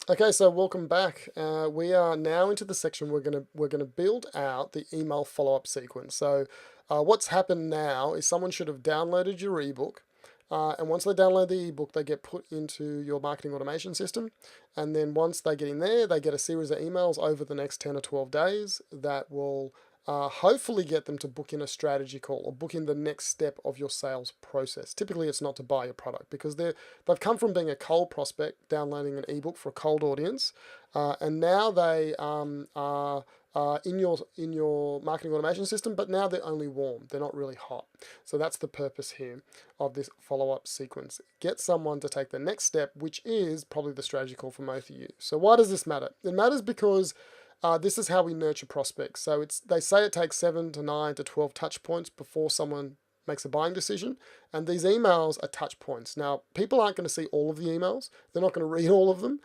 Okay, so welcome back. We are now into the section we're gonna build out the email follow-up sequence. So, what's happened now is someone should have downloaded your ebook, and once they download the ebook, they get put into your marketing automation system, and then once they get in there, they get a series of emails over the next 10 or 12 days that will hopefully get them to book in a strategy call or book in the next step of your sales process. Typically, it's not to buy your product because they've come from being a cold prospect, downloading an ebook for a cold audience, and now they are in your marketing automation system, but now they're only warm. They're not really hot. So that's the purpose here of this follow-up sequence. Get someone to take the next step, which is probably the strategy call for most of you. So why does this matter? It matters because this is how we nurture prospects. So they say it takes 7 to 9 to 12 touch points before someone makes a buying decision, and these emails are touch points. Now, people aren't going to see all of the emails. They're not going to read all of them.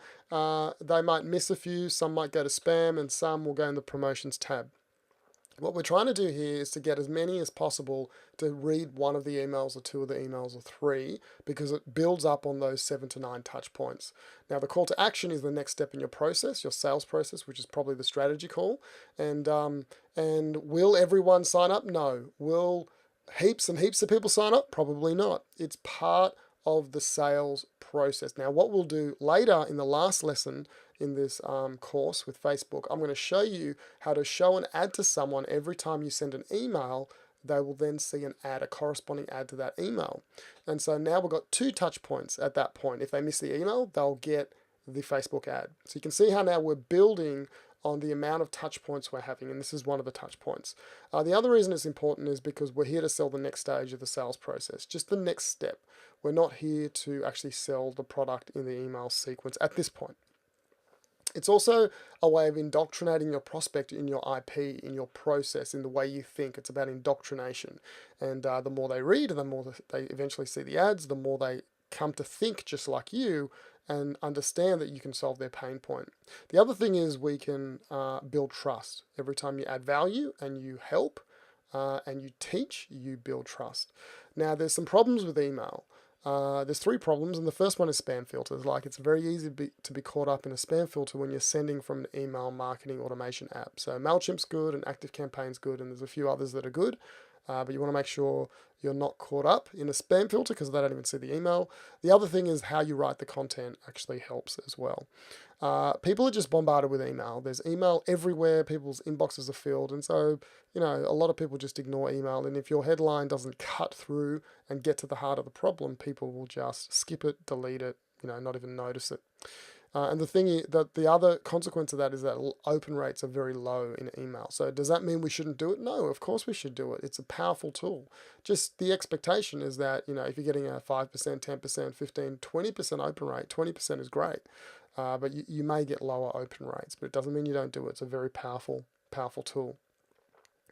They might miss a few. Some might go to spam, and some will go in the promotions tab. What we're trying to do here is to get as many as possible to read one of the emails or two of the emails or three, because it builds up on those 7 to 9 touch points. Now, the call to action is the next step in your process, your sales process, which is probably the strategy call. And will everyone sign up? No. Will heaps and heaps of people sign up? Probably not. It's part of the sales process. Now, what we'll do later in the last lesson in this course with Facebook, I'm going to show you how to show an ad to someone every time you send an email. They will then see an ad, a corresponding ad to that email. And so now we've got 2 touch points at that point. If they miss the email, they'll get the Facebook ad. So you can see how now we're building on the amount of touch points we're having, and this is one of the touch points. The other reason it's important is because we're here to sell the next stage of the sales process, just the next step. We're not here to actually sell the product in the email sequence at this point. It's also a way of indoctrinating your prospect in your IP, in your process, in the way you think. It's about indoctrination. And the more they read, the more they eventually see the ads, the more they come to think just like you and understand that you can solve their pain point. The other thing is we can build trust. Every time you add value and you help and you teach, you build trust. Now, there's some problems with email. There's 3 problems, and the first one is spam filters. Like, it's very easy to be caught up in a spam filter when you're sending from an email marketing automation app. So MailChimp's good, and ActiveCampaign's good, and there's a few others that are good. But you want to make sure you're not caught up in a spam filter because they don't even see the email. The other thing is how you write the content actually helps as well. People are just bombarded with email. There's email everywhere. People's inboxes are filled. And so, a lot of people just ignore email. And if your headline doesn't cut through and get to the heart of the problem, people will just skip it, delete it, not even notice it. And the thing is that the other consequence of that is that open rates are very low in email. So does that mean we shouldn't do it? No, of course we should do it. It's a powerful tool. Just the expectation is that, if you're getting a 5%, 10%, 15, 20% open rate, 20% is great. But you may get lower open rates, but it doesn't mean you don't do it. It's a very powerful tool.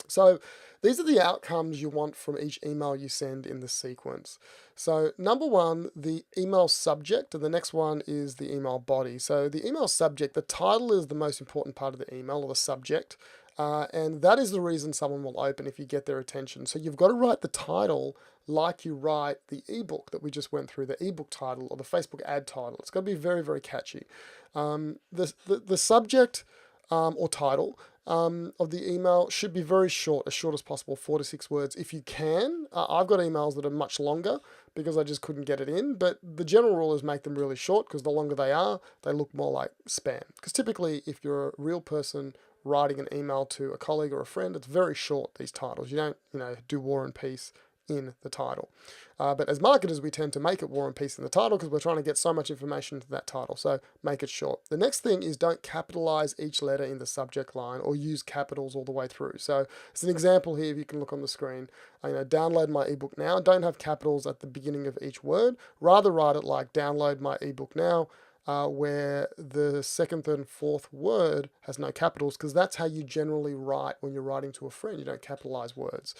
So these are the outcomes you want from each email you send in the sequence. So number 1, the email subject, and the next one is the email body. So the email subject, the title is the most important part of the email, or the subject, and that is the reason someone will open if you get their attention. So you've got to write the title like you write the ebook that we just went through, the ebook title or the Facebook ad title. It's got to be very, very catchy. The subject or title of the email should be very short, as short as possible, 4 to 6 words if you can. I've got emails that are much longer because I just couldn't get it in, but the general rule is make them really short because the longer they are, they look more like spam. Because typically, if you're a real person writing an email to a colleague or a friend, it's very short, these titles. You don't, do War and Peace in the title. But as marketers, we tend to make it War and Peace in the title because we're trying to get so much information into that title. So make it short. The next thing is don't capitalize each letter in the subject line or use capitals all the way through. So it's an example here, if you can look on the screen. Download my ebook now. Don't have capitals at the beginning of each word. Rather write it like download my ebook now, where the second, third, and fourth word has no capitals, because that's how you generally write when you're writing to a friend. You don't capitalize words.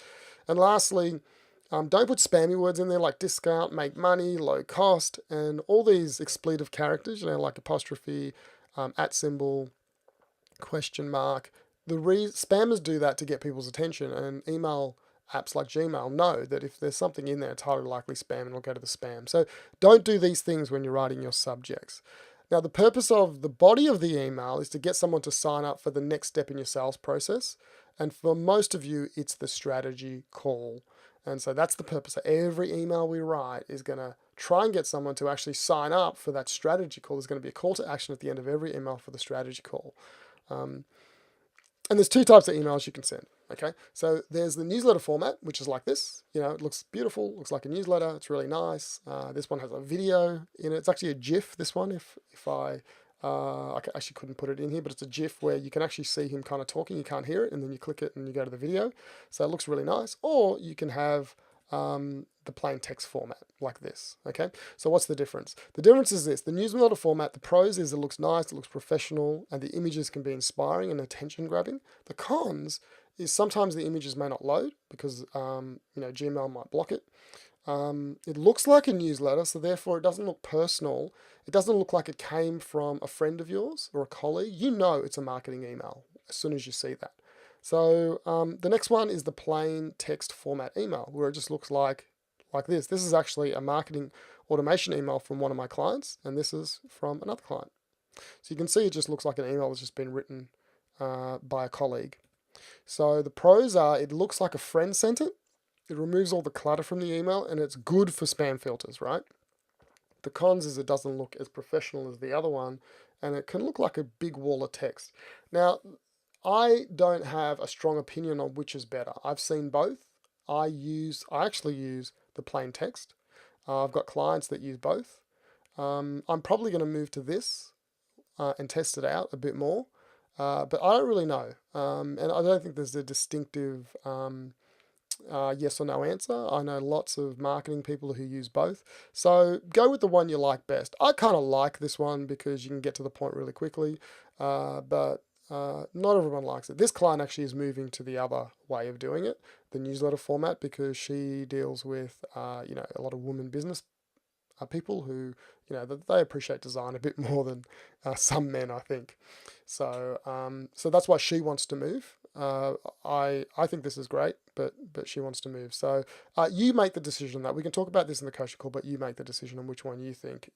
And lastly, don't put spammy words in there like discount, make money, low cost, and all these expletive characters, like apostrophe, at symbol, question mark. Spammers do that to get people's attention, and email apps like Gmail know that if there's something in there, it's highly likely spam and it'll go to the spam. So don't do these things when you're writing your subjects. Now, the purpose of the body of the email is to get someone to sign up for the next step in your sales process. And for most of you, it's the strategy call. And so that's the purpose. So every email we write is going to try and get someone to actually sign up for that strategy call. There's going to be a call to action at the end of every email for the strategy call. And there's two types of emails you can send. Okay, so there's the newsletter format, which is like this. You know, it looks beautiful, looks like a newsletter. It's really nice. This one has a video in it. It's actually a GIF. This one, if I actually couldn't put it in here, but it's a GIF where you can actually see him kind of talking. You can't hear it, and then you click it and you go to the video. So it looks really nice. Or you can have the plain text format like this. Okay, so what's the difference? The difference is this: the newsletter format, the pros is it looks nice, it looks professional, and the images can be inspiring and attention grabbing. The cons is sometimes the images may not load because Gmail might block it. It looks like a newsletter, so therefore it doesn't look personal. It doesn't look like it came from a friend of yours or a colleague. You know it's a marketing email as soon as you see that. So the next one is the plain text format email, where it just looks like this. This is actually a marketing automation email from one of my clients, and this is from another client. So you can see it just looks like an email that's just been written by a colleague. So the pros are it looks like a friend sent it. It removes all the clutter from the email, and it's good for spam filters, right? The cons is it doesn't look as professional as the other one, and it can look like a big wall of text. Now, I don't have a strong opinion on which is better. I've seen both. I actually use the plain text. I've got clients that use both. I'm probably going to move to this and test it out a bit more, but I don't really know. And I don't think there's a distinctive yes or no answer. I know lots of marketing people who use both. So go with the one you like best. I kind of like this one because you can get to the point really quickly, but not everyone likes it. This client actually is moving to the other way of doing it, the newsletter format, because she deals with a lot of women business people who they appreciate design a bit more than some men, I think. So so that's why she wants to move. I think this is great, but she wants to move. So you make the decision on that. We can talk about this in the coaching call, but you make the decision on which one you think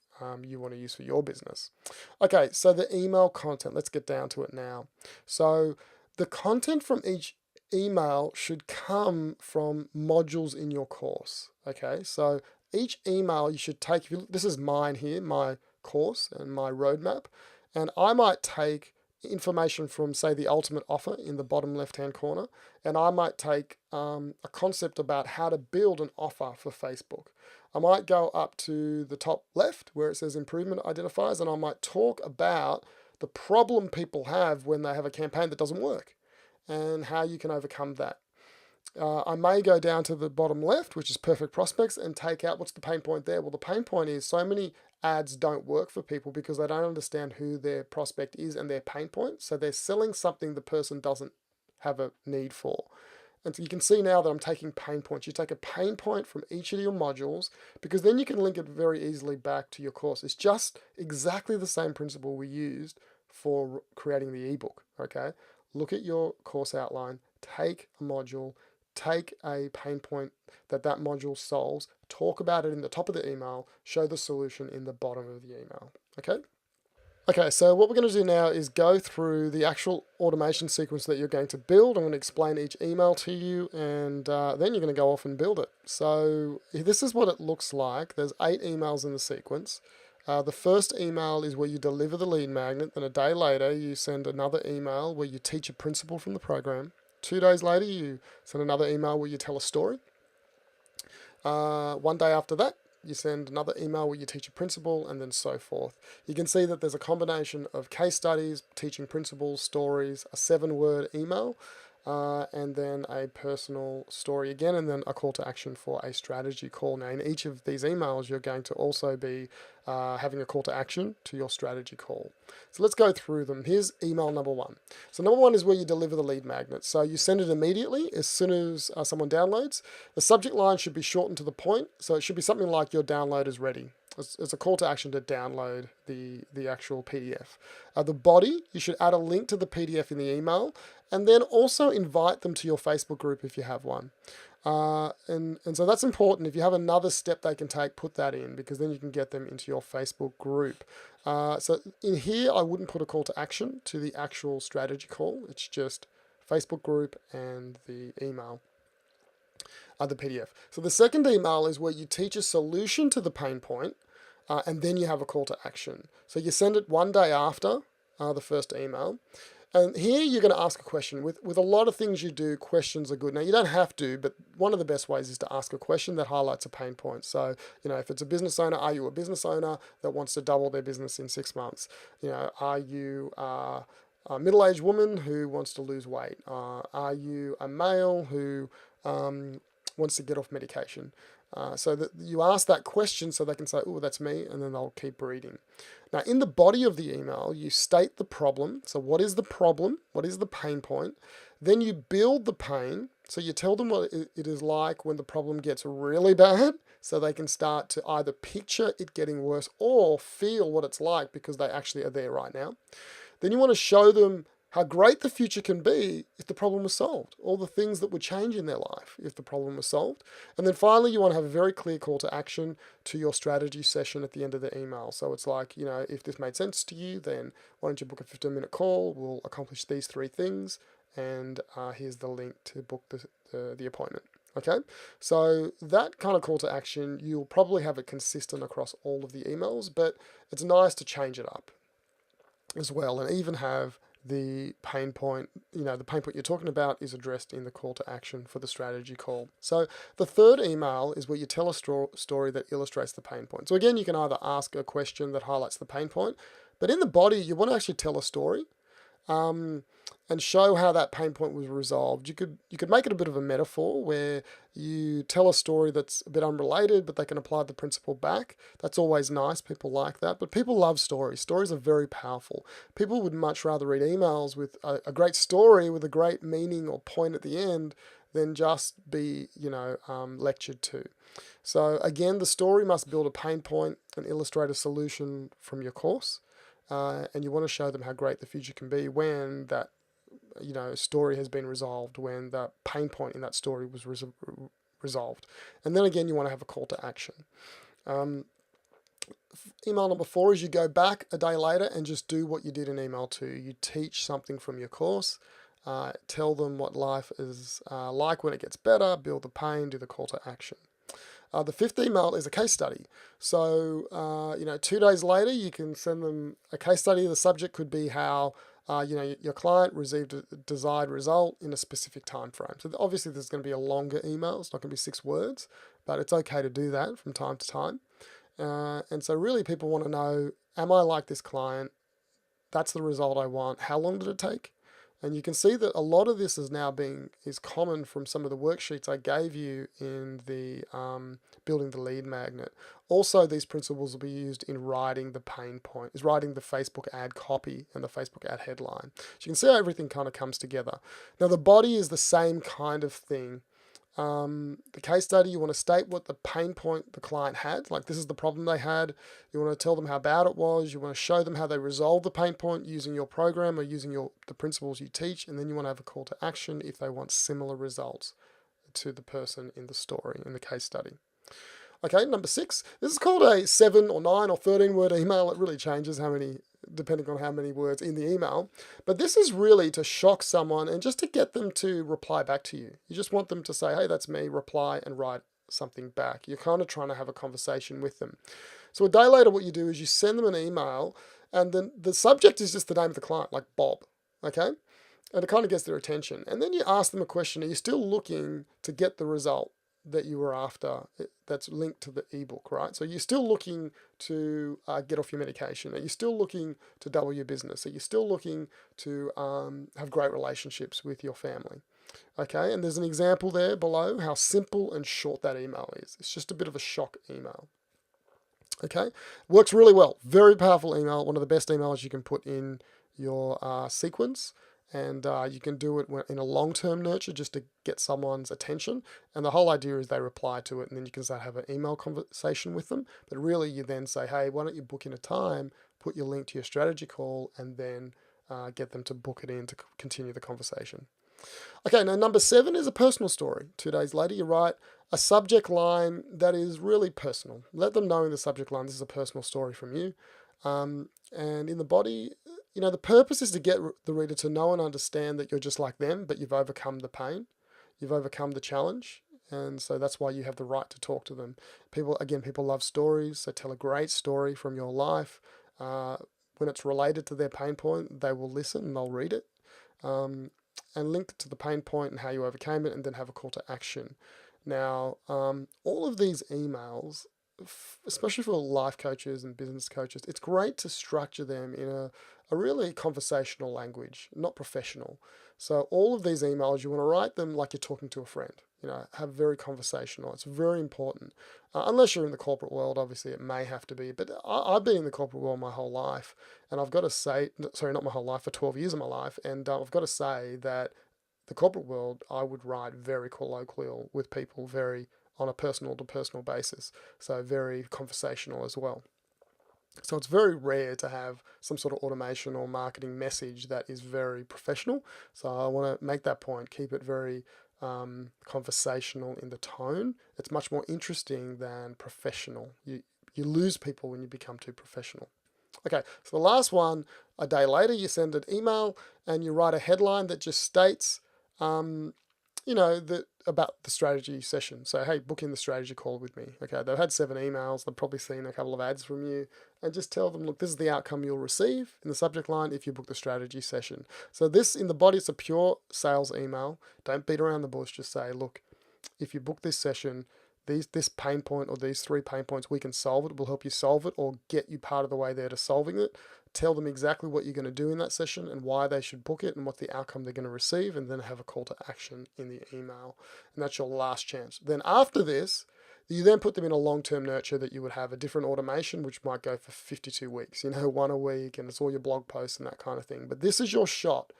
you want to use for your business. Okay, so the email content. Let's get down to it now. So the content from each email should come from modules in your course. Okay, so each email you should take, this is mine here, my course and my roadmap, and I might take information from, say, the ultimate offer in the bottom left-hand corner, and I might take a concept about how to build an offer for Facebook. I might go up to the top left where it says improvement identifiers, and I might talk about the problem people have when they have a campaign that doesn't work and how you can overcome that. I may go down to the bottom left, which is perfect prospects, and take out what's the pain point there. Well, the pain point is so many ads don't work for people because they don't understand who their prospect is and their pain point. So they're selling something the person doesn't have a need for. And so you can see now that I'm taking pain points. You take a pain point from each of your modules because then you can link it very easily back to your course. It's just exactly the same principle we used for creating the ebook. Okay, look at your course outline, take a module, take a pain point that module solves, talk about it in the top of the email, show the solution in the bottom of the email. Okay, so what we're going to do now is go through the actual automation sequence that you're going to build. I'm going to explain each email to you, and then you're going to go off and build it. So this is what it looks like. There's 8 emails in the sequence. The first email is where you deliver the lead magnet. Then a day later, you send another email where you teach a principle from the program. 2 days later, you send another email where you tell a story. 1 day after that, you send another email where you teach a principle, and then so forth. You can see that there's a combination of case studies, teaching principles, stories, a 7-word email, and then a personal story again, and then a call to action for a strategy call. Now, in each of these emails, you're going to also be having a call to action to your strategy call. So let's go through them. Here's email number 1. So number 1 is where you deliver the lead magnet. So you send it immediately as soon as someone downloads. The subject line should be shortened to the point. So it should be something like your download is ready. It's a call to action to download the actual PDF. The body, you should add a link to the PDF in the email, and then also invite them to your Facebook group if you have one. And so that's important. If you have another step they can take, put that in, because then you can get them into your Facebook group. So in here, I wouldn't put a call to action to the actual strategy call. It's just Facebook group and the email, the PDF. So the second email is where you teach a solution to the pain point, and then you have a call to action. So you send it one day after the first email. And here you're going to ask a question. With a lot of things you do, questions are good. Now, you don't have to, but one of the best ways is to ask a question that highlights a pain point. So, if it's a business owner, are you a business owner that wants to double their business in 6 months? Are you a middle-aged woman who wants to lose weight? Are you a male who wants to get off medication? So that you ask that question so they can say, oh, that's me, and then they'll keep reading. Now, in the body of the email, you state the problem. So what is the problem? What is the pain point? Then you build the pain. So you tell them what it is like when the problem gets really bad, so they can start to either picture it getting worse or feel what it's like because they actually are there right now. Then you want to show them how great the future can be if the problem was solved, all the things that would change in their life if the problem was solved. And then finally, you want to have a very clear call to action to your strategy session at the end of the email. So it's like, if this made sense to you, then why don't you book a 15-minute call? We'll accomplish these 3 things, and here's the link to book the appointment. Okay, so that kind of call to action, you'll probably have it consistent across all of the emails, but it's nice to change it up as well, and even have the pain point, the pain point you're talking about is addressed in the call to action for the strategy call. So the third email is where you tell a story that illustrates the pain point. So again, you can either ask a question that highlights the pain point, but in the body, you want to actually tell a story. And show how that pain point was resolved. You could make it a bit of a metaphor where you tell a story that's a bit unrelated, but they can apply the principle back. That's always nice. People like that. But people love stories. Stories are very powerful. People would much rather read emails with a great story with a great meaning or point at the end than just be, lectured to. So again, the story must build a pain point and illustrate a solution from your course. And you want to show them how great the future can be when that story has been resolved, when the pain point in that story was resolved. And then again, you want to have a call to action. Email number 4 is you go back a day later and just do what you did in email 2. You teach something from your course, tell them what life is like when it gets better, build the pain, do the call to action. The 5th email is a case study. So, 2 days later, you can send them a case study. The subject could be how, your client received a desired result in a specific time frame. So obviously there's going to be a longer email. It's not going to be 6 words, but it's okay to do that from time to time. And so really people want to know, am I like this client? That's the result I want. How long did it take? And you can see that a lot of this is common from some of the worksheets I gave you in the building the lead magnet. Also, these principles will be used in writing the pain point, is writing the Facebook ad copy and the Facebook ad headline. So you can see how everything kind of comes together. Now, the body is the same kind of thing. The case study, you want to state what the pain point the client had, like this is the problem they had. You want to tell them how bad it was. You want to show them how they resolved the pain point using your program or using the principles you teach, and then you want to have a call to action if they want similar results to the person in the story, in the case study. Okay, number 6. This is called a 7 or 9 or 13 word email. It really changes depending on how many words in the email. But this is really to shock someone and just to get them to reply back to you. You just want them to say, hey, that's me, reply and write something back. You're kind of trying to have a conversation with them. So a day later, what you do is you send them an email, and then the subject is just the name of the client, like Bob, okay? And it kind of gets their attention. And then you ask them a question, are you still looking to get the result that you were after that's linked to the ebook, right? So you're still looking to get off your medication. Are you still looking to double your business? Are you still looking to have great relationships with your family? Okay, and there's an example there below how simple and short that email is. It's just a bit of a shock email. Okay, works really well. Very powerful email. One of the best emails you can put in your sequence. And you can do it in a long-term nurture just to get someone's attention. And the whole idea is they reply to it, and then you can start have an email conversation with them. But really, you then say, hey, why don't you book in a time, put your link to your strategy call, and then get them to book it in to continue the conversation. Okay, now number 7 is a personal story. 2 days later, you write a subject line that is really personal. Let them know in the subject line this is a personal story from you. And in the body, the purpose is to get the reader to know and understand that you're just like them, but you've overcome the pain, you've overcome the challenge, and so that's why you have the right to talk to them. People love stories, so tell a great story from your life. When it's related to their pain point, they will listen and they'll read it. And link to the pain point and how you overcame it, and then have a call to action. Now, all of these emails, especially for life coaches and business coaches, it's great to structure them in a really conversational language, not professional. So all of these emails, you want to write them like you're talking to a friend. Have very conversational. It's very important. Unless you're in the corporate world, obviously it may have to be. But I've been in the corporate world my whole life, and I've got to say, sorry, not my whole life, for 12 years of my life, and I've got to say that the corporate world, I would write very colloquial with people, very on a personal to personal basis, so very conversational as well. So it's very rare to have some sort of automation or marketing message that is very professional. So I want to make that point, keep it very conversational in the tone. It's much more interesting than professional. You lose people when you become too professional. Okay, so the last one, a day later, you send an email and you write a headline that just states, about the strategy session. So, hey, book in the strategy call with me. Okay, they've had 7 emails. They've probably seen a couple of ads from you, and just tell them, look, this is the outcome you'll receive in the subject line if you book the strategy session. So this, in the body, it's a pure sales email. Don't beat around the bush. Just say, look, if you book this session, this pain point or these 3 pain points, we can solve it. We'll help you solve it or get you part of the way there to solving it. Tell them exactly what you're going to do in that session and why they should book it and what the outcome they're going to receive, and then have a call to action in the email. And that's your last chance. Then after this, you then put them in a long-term nurture that you would have a different automation, which might go for 52 weeks, 1 a week, and it's all your blog posts and that kind of thing. But this is your shot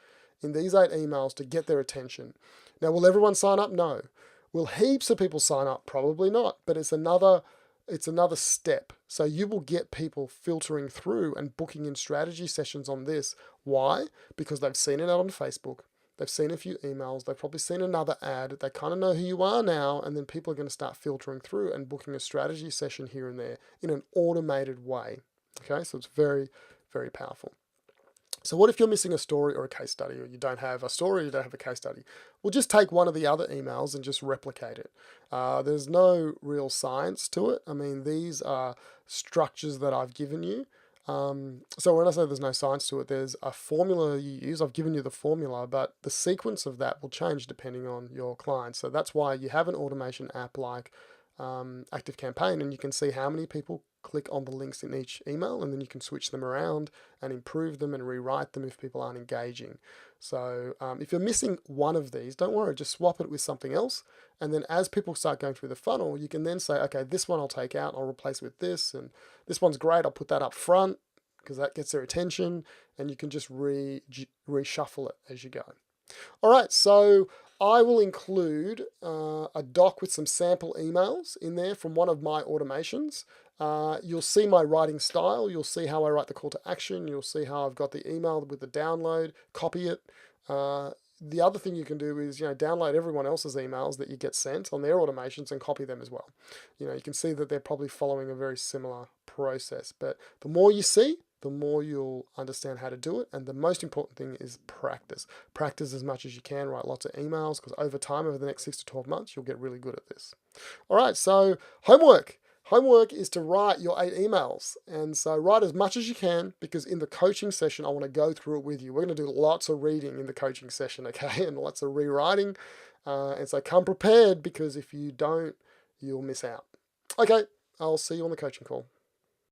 in these 8 emails to get their attention. Now, will everyone sign up? No. Will heaps of people sign up? Probably not, but it's another step. So you will get people filtering through and booking in strategy sessions on this. Why? Because they've seen it out on Facebook. They've seen a few emails. They've probably seen another ad. They kind of know who you are now, and then people are going to start filtering through and booking a strategy session here and there in an automated way. Okay, so it's very, very powerful. So what if you're missing a story or a case study, or you don't have a story, you don't have a case study? Well, just take one of the other emails and just replicate it. There's no real science to it. I mean, these are structures that I've given you. So when I say there's no science to it, there's a formula you use. I've given you the formula, but the sequence of that will change depending on your client. So that's why you have an automation app like ActiveCampaign, and you can see how many people click on the links in each email, and then you can switch them around and improve them and rewrite them if people aren't engaging. So if you're missing one of these, don't worry, just swap it with something else, and then as people start going through the funnel, you can then say, okay, this one I'll take out, I'll replace it with this, and this one's great, I'll put that up front because that gets their attention, and you can just reshuffle it as you go. All right, so I will include a doc with some sample emails in there from one of my automations. You'll see my writing style. You'll see how I write the call to action. You'll see how I've got the email with the download, copy it. The other thing you can do is, download everyone else's emails that you get sent on their automations and copy them as well. You can see that they're probably following a very similar process. But the more you see, the more you'll understand how to do it. And the most important thing is practice. Practice as much as you can, write lots of emails, because over time, over the next 6 to 12 months, you'll get really good at this. All right, so homework. Homework is to write your 8 emails. And so write as much as you can, because in the coaching session, I want to go through it with you. We're going to do lots of reading in the coaching session, okay, and lots of rewriting. And so come prepared, because if you don't, you'll miss out. Okay, I'll see you on the coaching call.